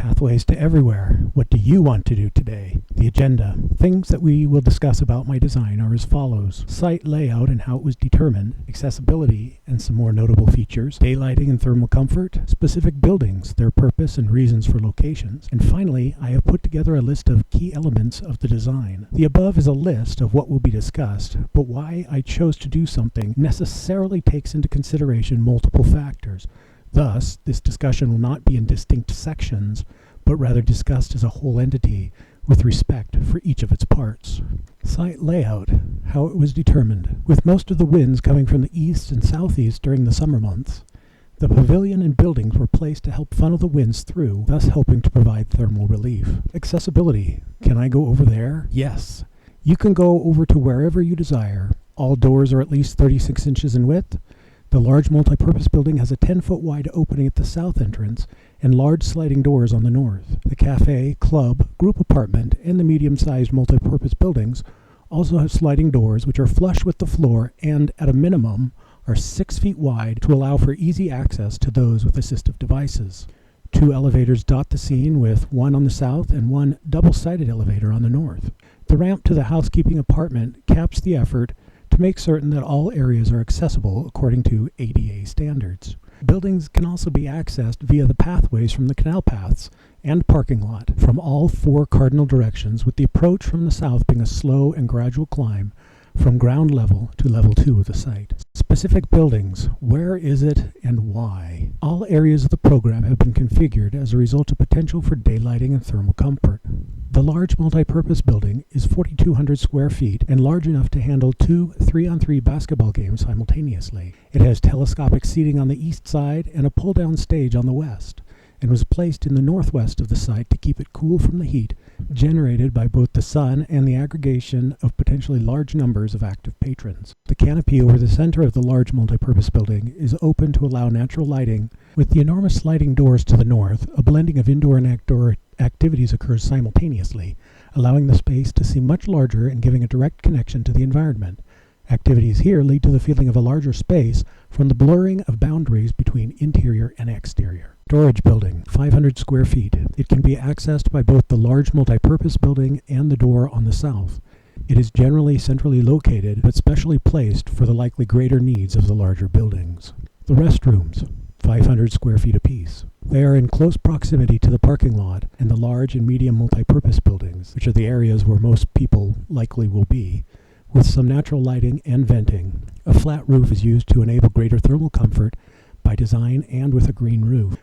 Pathways to everywhere. What do you want to do today? The agenda. Things that we will discuss about my design are as follows. Site layout and how it was determined, accessibility and some more notable features, daylighting and thermal comfort, specific buildings, their purpose and reasons for locations, and finally, I have put together a list of key elements of the design. The above is a list of what will be discussed, but why I chose to do something necessarily takes into consideration multiple factors. Thus, this discussion will not be in distinct sections, but rather discussed as a whole entity with respect for each of its parts. Site layout, how it was determined. With most of the winds coming from the east and southeast during the summer months, the pavilion and buildings were placed to help funnel the winds through, thus helping to provide thermal relief. Accessibility, can I go over there? Yes. You can go over to wherever you desire. All doors are at least 36 inches in width. The large multi-purpose building has a 10-foot wide opening at the south entrance and large sliding doors on the north. The cafe, club, group apartment, and the medium-sized multi-purpose buildings also have sliding doors which are flush with the floor and, at a minimum, are 6 feet wide to allow for easy access to those with assistive devices. 2 elevators dot the scene, with one on the south and one double-sided elevator on the north. The ramp to the housekeeping apartment caps the effort to make certain that all areas are accessible according to ADA standards. Buildings can also be accessed via the pathways from the canal paths and parking lot from all 4 cardinal directions, with the approach from the south being a slow and gradual climb from ground level to level 2 of the site. Specific buildings, where is it and why? All areas of the program have been configured as a result of potential for daylighting and thermal comfort. The large multi-purpose building is 4,200 square feet and large enough to handle 2 3-on-3 basketball games simultaneously. It has telescopic seating on the east side and a pull-down stage on the west, and was placed in the northwest of the site to keep it cool from the heat generated by both the sun and the aggregation of potentially large numbers of active patrons. The canopy over the center of the large multi-purpose building is open to allow natural lighting. With the enormous sliding doors to the north, a blending of indoor and outdoor activities occurs simultaneously, allowing the space to seem much larger and giving a direct connection to the environment. Activities here lead to the feeling of a larger space from the blurring of boundaries between interior and exterior. Storage building, 500 square feet. It can be accessed by both the large multi-purpose building and the door on the south. It is generally centrally located, but specially placed for the likely greater needs of the larger buildings. The restrooms, 500 square feet apiece. They are in close proximity to the parking lot and the large and medium multi-purpose buildings, which are the areas where most people likely will be, with some natural lighting and venting. A flat roof is used to enable greater thermal comfort by design and with a green roof.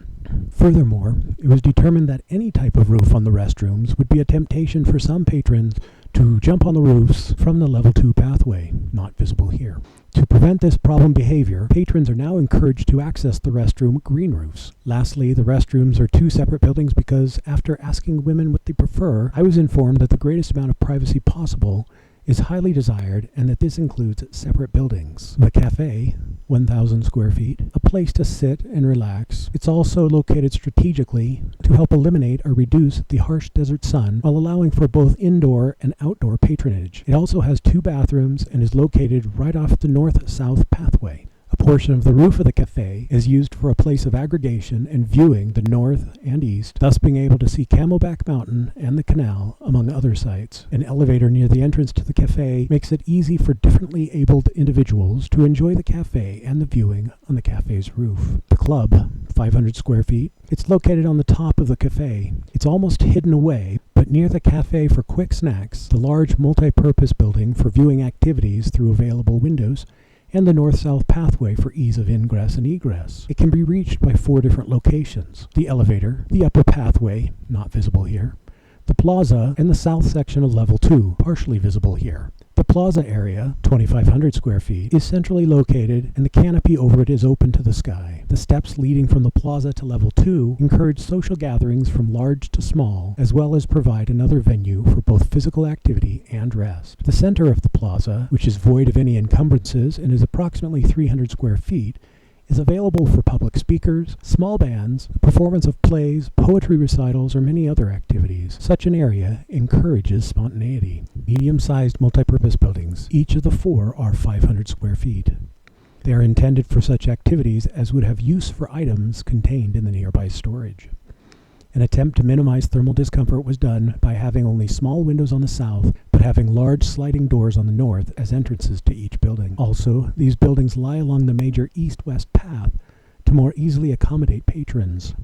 Furthermore, it was determined that any type of roof on the restrooms would be a temptation for some patrons to jump on the roofs from the level 2 pathway, not visible here. To prevent this problem behavior, patrons are now encouraged to access the restroom green roofs. Lastly, the restrooms are 2 separate buildings because, after asking women what they prefer, I was informed that the greatest amount of privacy possible is highly desired and that this includes separate buildings. The cafe, 1,000 square feet, a place to sit and relax. It's also located strategically to help eliminate or reduce the harsh desert sun while allowing for both indoor and outdoor patronage. It also has 2 bathrooms and is located right off the north-south pathway. A portion of the roof of the cafe is used for a place of aggregation and viewing the north and east, thus being able to see Camelback Mountain and the canal, among other sights. An elevator near the entrance to the cafe makes it easy for differently abled individuals to enjoy the cafe and the viewing on the cafe's roof. The club, 500 square feet. It's located on the top of the cafe. It's almost hidden away, but near the cafe for quick snacks, the large multi-purpose building for viewing activities through available windows, and the north-south pathway for ease of ingress and egress. It can be reached by 4 different locations: the elevator, the upper pathway, not visible here, the plaza, and the south section of level 2, partially visible here. The plaza area, 2,500 square feet, is centrally located and the canopy over it is open to the sky. The steps leading from the plaza to level 2 encourage social gatherings from large to small, as well as provide another venue for both physical activity and rest. The center of the plaza, which is void of any encumbrances and is approximately 300 square feet, is available for public speakers, small bands, the performance of plays, poetry recitals, or many other activities. Such an area encourages spontaneity. Medium-sized multipurpose buildings. Each of the 4 are 500 square feet. They are intended for such activities as would have use for items contained in the nearby storage. An attempt to minimize thermal discomfort was done by having only small windows on the south, but having large sliding doors on the north as entrances to each building. Also, these buildings lie along the major east-west path to more easily accommodate patrons.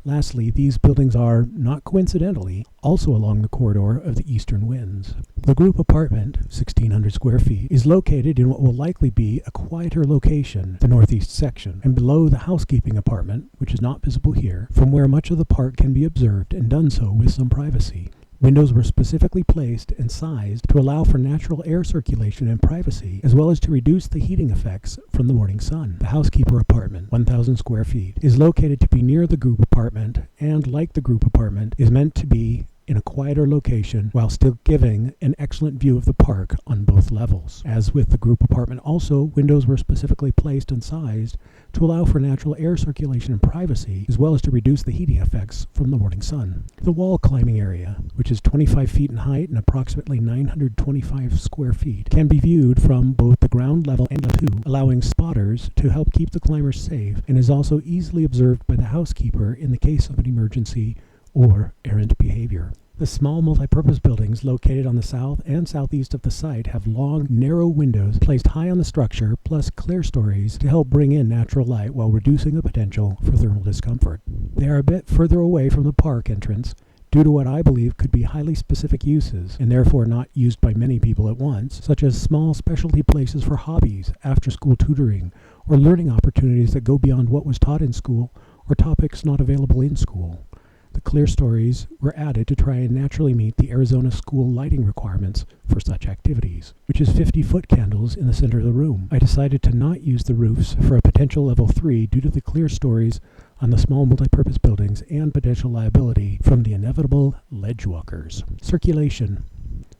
Lastly, these buildings are, not coincidentally, also along the corridor of the eastern winds. The group apartment, 1,600 square feet, is located in what will likely be a quieter location, the northeast section, and below the housekeeping apartment, which is not visible here, from where much of the park can be observed and done so with some privacy. Windows were specifically placed and sized to allow for natural air circulation and privacy, as well as to reduce the heating effects from the morning sun. The housekeeper apartment, 1,000 square feet, is located to be near the group apartment and, like the group apartment, is meant to be in a quieter location while still giving an excellent view of the park on both levels. As with the group apartment also, windows were specifically placed and sized to allow for natural air circulation and privacy, as well as to reduce the heating effects from the morning sun. The wall climbing area, which is 25 feet in height and approximately 925 square feet, can be viewed from both the ground level and level 2, allowing spotters to help keep the climbers safe, and is also easily observed by the housekeeper in the case of an emergency or errant behavior. The small multipurpose buildings located on the south and southeast of the site have long, narrow windows placed high on the structure, plus clear stories to help bring in natural light while reducing the potential for thermal discomfort. They are a bit further away from the park entrance due to what I believe could be highly specific uses, and therefore not used by many people at once, such as small specialty places for hobbies, after-school tutoring, or learning opportunities that go beyond what was taught in school or topics not available in school. The clear stories were added to try and naturally meet the Arizona school lighting requirements for such activities, which is 50-foot candles in the center of the room. I decided to not use the roofs for a potential level 3 due to the clear stories on the small multipurpose buildings and potential liability from the inevitable ledge walkers. Circulation.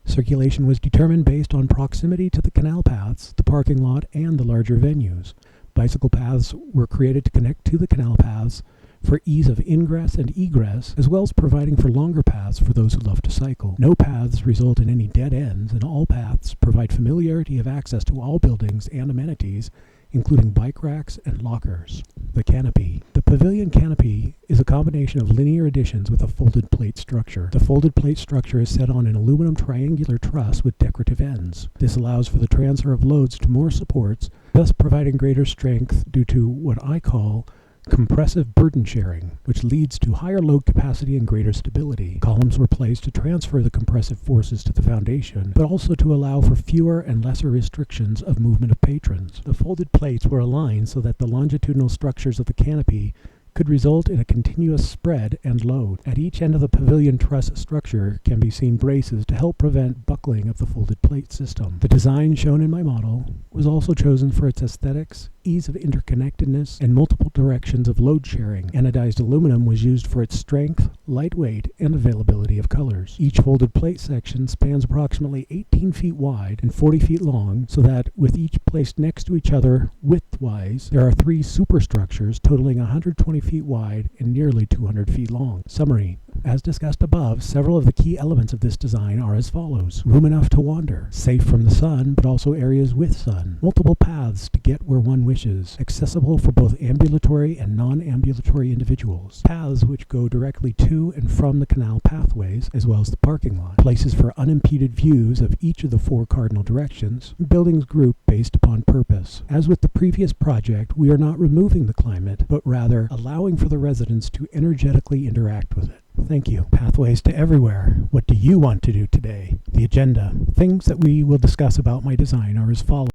Circulation was determined based on proximity to the canal paths, the parking lot, and the larger venues. Bicycle paths were created to connect to the canal paths for ease of ingress and egress, as well as providing for longer paths for those who love to cycle. No paths result in any dead ends, and all paths provide familiarity of access to all buildings and amenities, including bike racks and lockers. The canopy. The pavilion canopy is a combination of linear additions with a folded plate structure. The folded plate structure is set on an aluminum triangular truss with decorative ends. This allows for the transfer of loads to more supports, thus providing greater strength due to what I call compressive burden sharing, which leads to higher load capacity and greater stability. Columns were placed to transfer the compressive forces to the foundation, but also to allow for fewer and lesser restrictions of movement of patrons. The folded plates were aligned so that the longitudinal structures of the canopy could result in a continuous spread and load. At each end of the pavilion truss structure can be seen braces to help prevent buckling of the folded plate system. The design shown in my model was also chosen for its aesthetics, ease of interconnectedness, and multiple directions of load sharing. Anodized aluminum was used for its strength, lightweight, and availability of colors. Each folded plate section spans approximately 18 feet wide and 40 feet long, so that with each placed next to each other width-wise, there are 3 superstructures totaling 120 feet wide and nearly 200 feet long. Summary. As discussed above, several of the key elements of this design are as follows. Room enough to wander, safe from the sun, but also areas with sun. Multiple paths to get where one wishes, accessible for both ambulatory and non-ambulatory individuals. Paths which go directly to and from the canal pathways, as well as the parking lot. Places for unimpeded views of each of the 4 cardinal directions. Buildings grouped based upon purpose. As with the previous project, we are not removing the climate, but rather allowing for the residents to energetically interact with it. Thank you. Pathways to everywhere. What do you want to do today? The agenda. Things that we will discuss about my design are as follows.